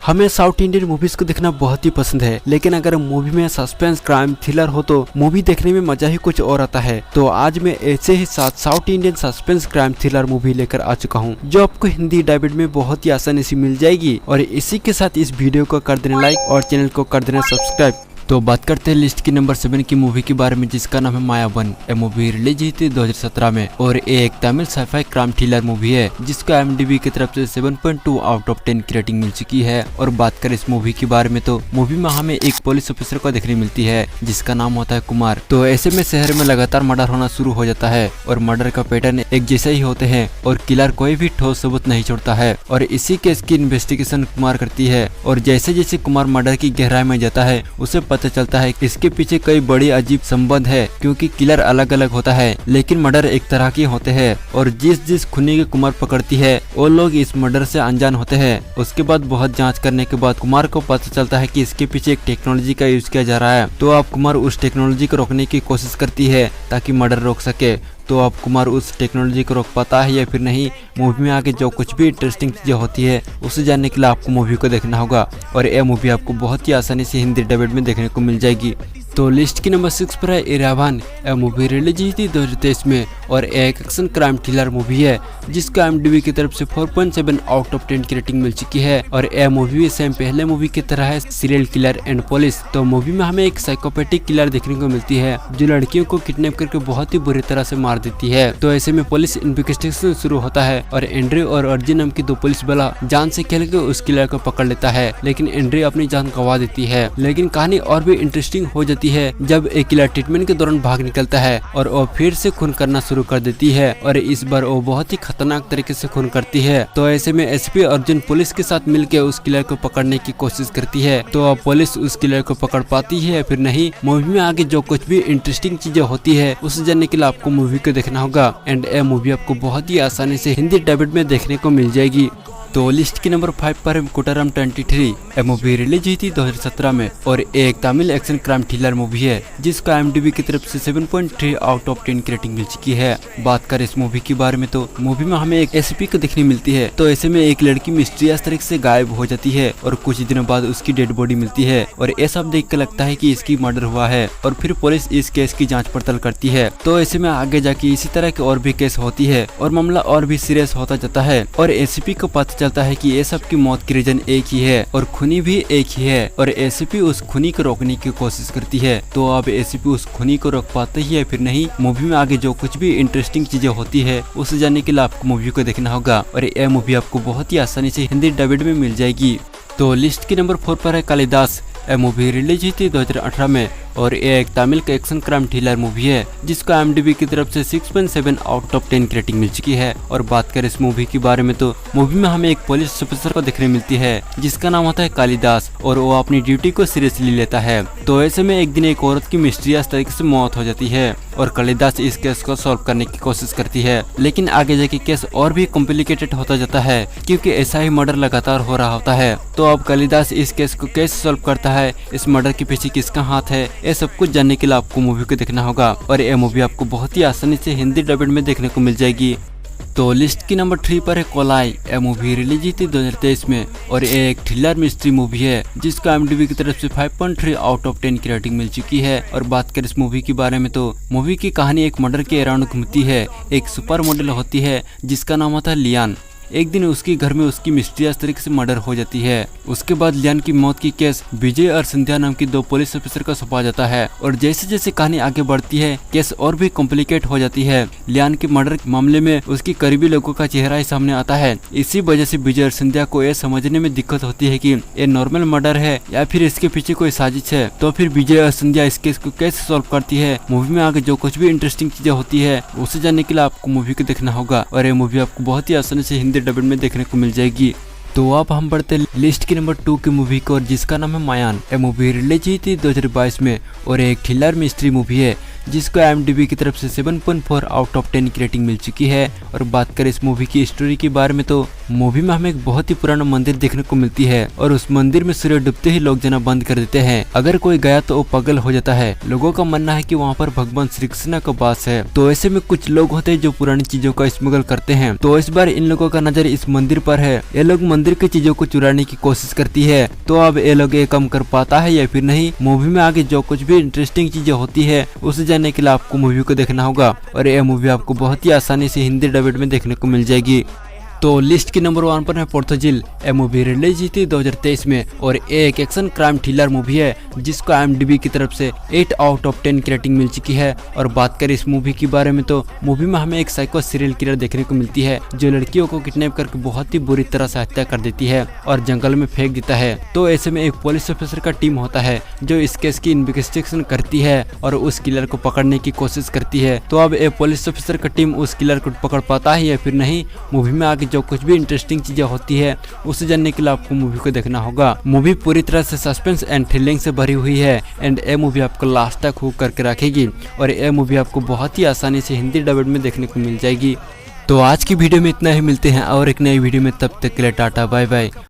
हमें south Indian movies को देखना बहुत ही पसंद है, लेकिन अगर मूवी में सस्पेंस क्राइम थ्रिलर हो तो मूवी देखने में मजा ही कुछ और आता है। तो आज मैं ऐसे ही 7 south Indian suspense crime thriller movie लेकर आ चुका हूं, जो आपको हिंदी डबिड में बहुत ही आसानी से मिल जाएगी। और इसी के साथ इस वीडियो को कर देना लाइक और चैनल को कर देना सब्सक्राइब। तो बात करते हैं लिस्ट की नंबर 7 की मूवी के बारे में, जिसका नाम है मायावन। ये मूवी रिलीज हुई थी 2017 में और ये एक Tamil sci fi crime thriller movie है, जिसको IMDb की तरफ से 7.2 आउट ऑफ 10 की रेटिंग मिल चुकी है। और बात करें इस मूवी के बारे में तो मूवी में हमें एक पुलिस ऑफिसर को देखने मिलती है, जिसका नाम होता है कुमार। तो ऐसे में शहर में लगातार मर्डर होना शुरू हो जाता है और मर्डर का पैटर्न एक जैसा ही होते हैं और किलर कोई भी ठोस सबूत नहीं छोड़ता है। और इसी केस की इन्वेस्टिगेशन कुमार करती है और जैसे जैसे कुमार मर्डर की गहराई में जाता है उसे पता चलता है इसके पीछे कई बड़ी अजीब संबंध है, क्योंकि किलर अलग अलग होता है लेकिन मर्डर एक तरह के होते हैं। और जिस खुनी के कुमार पकड़ती है वो लोग इस मर्डर से अनजान होते हैं। उसके बाद बहुत जांच करने के बाद कुमार को पता चलता है कि इसके पीछे एक टेक्नोलॉजी का यूज किया जा रहा है। तो अब कुमार उस टेक्नोलॉजी को रोकने की कोशिश करती है ताकि मर्डर रोक सके। तो अब कुमार उस टेक्नोलॉजी को रोक पाता है या फिर नहीं, मूवी में आगे जो कुछ भी इंटरेस्टिंग चीजें होती है उसे जानने के लिए आपको मूवी को देखना होगा। और यह मूवी आपको बहुत ही आसानी से हिंदी डबिड में देखने को मिल जाएगी। तो लिस्ट की नंबर 6 पर है इरावान। यह मूवी रिलीज हुई थी 2023 में और एक एक्शन क्राइम थ्रिलर मूवी है, जिसको IMDb की तरफ से 4.7 आउट ऑफ 10 की रेटिंग मिल चुकी है। और यह मूवी सेम पहले मूवी की तरह है, सीरियल किलर एंड पुलिस। तो मूवी में हमें एक साइकोपैथिक किलर देखने को मिलती है, जो लड़कियों को किडनैप करके बहुत ही बुरी तरह से मार देती है। तो ऐसे में पुलिस इन्वेस्टिगेशन शुरू होता है और एंड्री और अर्जुन नाम की 2 पुलिस वाला जान से खेल के उस किलर को पकड़ लेता है, लेकिन एंड्री अपनी जान गंवा देती है। लेकिन कहानी और भी इंटरेस्टिंग हो जाती है जब एक किलर ट्रीटमेंट के दौरान भाग निकलता है और वो फिर से खून करना शुरू कर देती है। और इस बार वो बहुत ही खतरनाक तरीके से खून करती है। तो ऐसे में SP अर्जुन पुलिस के साथ मिलकर उस किलर को पकड़ने की कोशिश करती है। तो अब पुलिस उस किलर को पकड़ पाती है या फिर नहीं, मूवी में आगे जो कुछ भी इंटरेस्टिंग चीजें होती है उसे जानने के लिए आपको मूवी को देखना होगा। एंड ये मूवी आपको बहुत ही आसानी से हिंदी डबिड में देखने को मिल जाएगी। तो लिस्ट की नंबर 5 पर है कुटारम 23। यह मूवी रिलीज हुई थी 2017 में और एक Tamil action crime thriller movie है, जिसको IMDb की तरफ से 7.3 आउट ऑफ 10 की रेटिंग मिल चुकी है। बात करें इस मूवी के बारे में तो मूवी में हमें एक SP को देखने मिलती है। तो ऐसे में एक लड़की मिस्टीरियस तरीके से गायब हो जाती है और कुछ दिनों बाद उसकी डेड बॉडी मिलती है और ये सब देख कर लगता है कि इसकी मर्डर हुआ है। और फिर पुलिस इस केस की जाँच पड़ताल करती है। तो ऐसे में आगे जाके इसी तरह के और भी केस होती है और मामला और भी सीरियस होता जाता है। और SP को पता चलता है कि ये सब की मौत की रीजन एक ही है और खूनी भी एक ही है। और ACP उस खूनी को रोकने की कोशिश करती है। तो अब ACP उस खूनी को रोक पाते ही है फिर नहीं, मूवी में आगे जो कुछ भी इंटरेस्टिंग चीजें होती है उसे जानने के लिए आपको मूवी को देखना होगा। और यह मूवी आपको बहुत ही आसानी से हिंदी डबिड में मिल जाएगी। तो लिस्ट की नंबर 4 पर है कालिदास। यह मूवी रिलीज हुई थी 2018 में और ये एक तमिल का एक्शन क्राइम थ्रिलर मूवी है, जिसको IMDb की तरफ से 6.7 आउट ऑफ 10 की रेटिंग मिल चुकी है। और बात करें इस मूवी के बारे में तो मूवी में हमें एक पुलिस ऑफिसर को देखने मिलती है, जिसका नाम होता है कालिदास और वो अपनी ड्यूटी को सीरियसली लेता है। तो ऐसे में एक दिन एक औरत की मिस्टीरियस तरीके से मौत हो जाती है और कालिदास इस केस को सॉल्व करने की कोशिश करती है। लेकिन आगे जाके केस और भी कॉम्प्लिकेटेड होता जाता है, क्योंकि ऐसा ही मर्डर लगातार हो रहा होता है। तो अब कालिदास इस केस को कैसे सॉल्व करता है, इस मर्डर के पीछे किसका हाथ है, ये सब कुछ जानने के लिए आपको मूवी को देखना होगा। और यह मूवी आपको बहुत ही आसानी से हिंदी डबिड में देखने को मिल जाएगी। तो लिस्ट की नंबर 3 पर है कोलाई। यह मूवी रिलीज हुई थी 2023 में और ये एक थ्रिलर मिस्ट्री मूवी है, जिसको IMDb की तरफ से 5.3 आउट ऑफ 10 की रेटिंग मिल चुकी है। और बात करें इस मूवी के बारे में तो मूवी की कहानी एक मर्डर के अराउंड घूमती है। एक सुपर मॉडल होती है जिसका नाम होता है लियान। एक दिन उसके घर में उसकी मिस्टीरियस तरीके से मर्डर हो जाती है। उसके बाद लियान की मौत की केस विजय और संध्या नाम की 2 पुलिस ऑफिसर को सौंपा जाता है। और जैसे जैसे कहानी आगे बढ़ती है केस और भी कॉम्प्लिकेट हो जाती है। लियान के मर्डर के मामले में उसकी करीबी लोगों का चेहरा ही सामने आता है। इसी वजह से विजय और संध्या को यह समझने में दिक्कत होती है कि ये नॉर्मल मर्डर है या फिर इसके पीछे कोई साजिश है। तो फिर विजय और संध्या इस केस को कैसे सॉल्व करती है, मूवी में आगे जो कुछ भी इंटरेस्टिंग चीजें होती है उसे जानने के लिए आपको मूवी को देखना होगा। और ये मूवी आपको बहुत ही आसानी से हिंदी डबिड में देखने को मिल जाएगी। तो अब हम बढ़ते लिस्ट की नंबर 2 की मूवी को, जिसका नाम है मायान। यह मूवी रिलीज हुई थी 2022 में और एक थ्रिलर मिस्ट्री मूवी है, जिसको IMDb की तरफ से 7.4 आउट ऑफ 10 की रेटिंग मिल चुकी है। और बात करें इस मूवी की स्टोरी के बारे में तो मूवी में हमें एक बहुत ही पुराना मंदिर देखने को मिलती है और उस मंदिर में सूर्य डूबते ही लोग जाना बंद कर देते हैं। अगर कोई गया तो वो पागल हो जाता है। लोगों का मानना है कि वहाँ पर भगवान श्री कृष्ण का वास है। तो ऐसे में कुछ लोग होते हैं जो पुरानी चीजों का स्मगल करते हैं। तो इस बार इन लोगों का नजर इस मंदिर पर है। ये लोग मंदिर की चीजों को चुराने की कोशिश करती है। तो अब ये लोग ये काम कर पाता है या फिर नहीं, मूवी में आगे जो कुछ भी इंटरेस्टिंग चीजें होती है उसे जानने के लिए आपको मूवी को देखना होगा। और यह मूवी आपको बहुत ही आसानी से हिंदी डबिड में देखने को मिल जाएगी। तो लिस्ट के नंबर 1 पर है पोर्थोजिल। यह मूवी रिलीज हुई थी 2023 में और ये एक एक्शन क्राइम थ्रिलर मूवी है जिसको IMDb की तरफ से 8 आउट ऑफ 10 की रेटिंग मिल चुकी है। और बात करें इस मूवी के बारे में तो मूवी में हमें एक साइको सीरियल किलर देखने को मिलती है जो लड़कियों को किडनैप करके बहुत ही बुरी तरह से हत्या कर देती है और जंगल में फेंक देता है। तो ऐसे में एक पुलिस ऑफिसर का टीम होता है जो इस केस की इन्वेस्टिगेशन करती है और उस किलर को पकड़ने की कोशिश करती है। तो अब एक पुलिस ऑफिसर का टीम उस किलर को पकड़ पाता है या फिर नहीं, मूवी में आगे जो कुछ भी इंटरेस्टिंग चीजें होती है उसे जानने के लिए आपको मूवी को देखना होगा। मूवी पूरी तरह से सस्पेंस एंड थ्रिलिंग से भरी हुई है एंड ये मूवी आपको लास्ट तक हुक करके रखेगी और ये मूवी आपको बहुत ही आसानी से हिंदी डबिड में देखने को मिल जाएगी। तो आज की वीडियो में इतना ही, मिलते हैं और एक नई वीडियो में, तब तक के लिए टाटा बाय बाय।